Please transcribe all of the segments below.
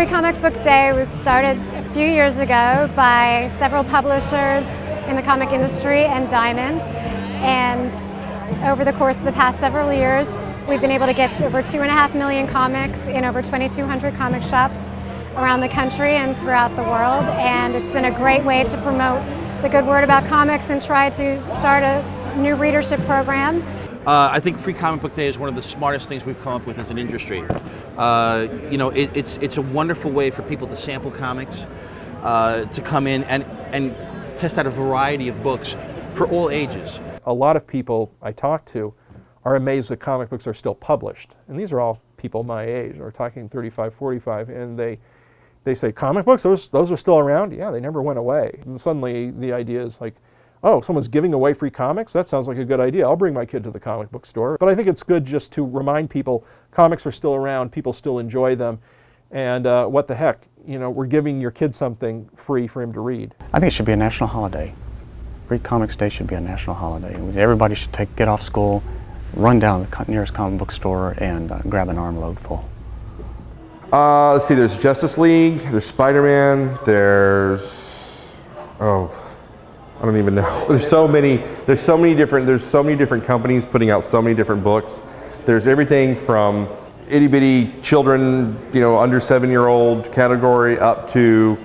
Free Comic Book Day was started a few years ago by several publishers in the comic industry and Diamond. And over the course of the past several years, we've been able to get over 2.5 million comics in over 2,200 comic shops around the country and throughout the world. And it's been a great way to promote the good word about comics and try to start a new readership program. I think Free Comic Book Day is one of the smartest things we've come up with as an industry. It's a wonderful way for people to sample comics, to come in and test out a variety of books for all ages. A lot of people I talk to are amazed that comic books are still published. And these are all people my age. We're talking 35, 45, and they say, comic books, those are still around? Yeah, they never went away. And suddenly the idea is like, oh, someone's giving away free comics? That sounds like a good idea. I'll bring my kid to the comic book store. But I think it's good just to remind people comics are still around, people still enjoy them, and what the heck, we're giving your kid something free for him to read. I think it should be a national holiday. Free Comics Day should be a national holiday. Everybody should get off school, run down to the nearest comic book store and grab an armload full. Let's see, there's Justice League, there's Spider-Man, there's, I don't even know. There's so many different companies putting out so many different books. There's everything from itty bitty children, under 7-year-old category up to,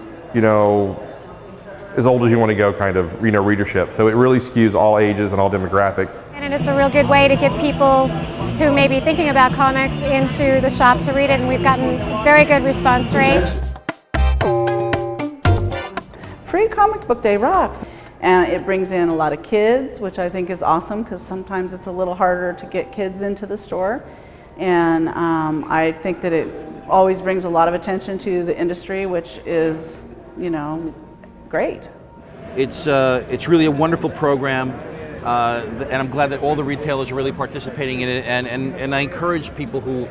as old as you want to go kind of, readership. So it really skews all ages and all demographics. And it's a real good way to get people who may be thinking about comics into the shop to read it, and we've gotten very good response rate. Free Comic Book Day rocks. And it brings in a lot of kids, which I think is awesome because sometimes it's a little harder to get kids into the store. And I think that it always brings a lot of attention to the industry, which is, great. It's really a wonderful program, and I'm glad that all the retailers are really participating in it. And I encourage people who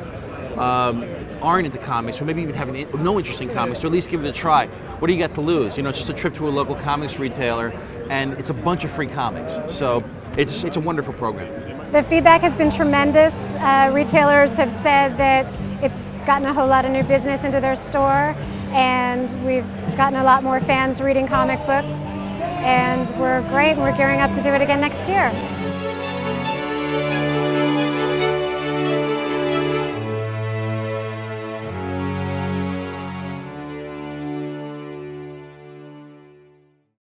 aren't into comics, who maybe even have no interest in comics, to at least give it a try. What do you got to lose? It's just a trip to a local comics retailer, and it's a bunch of free comics. So it's a wonderful program. The feedback has been tremendous. Retailers have said that it's gotten a whole lot of new business into their store, and we've gotten a lot more fans reading comic books, and we're great, and we're gearing up to do it again next year.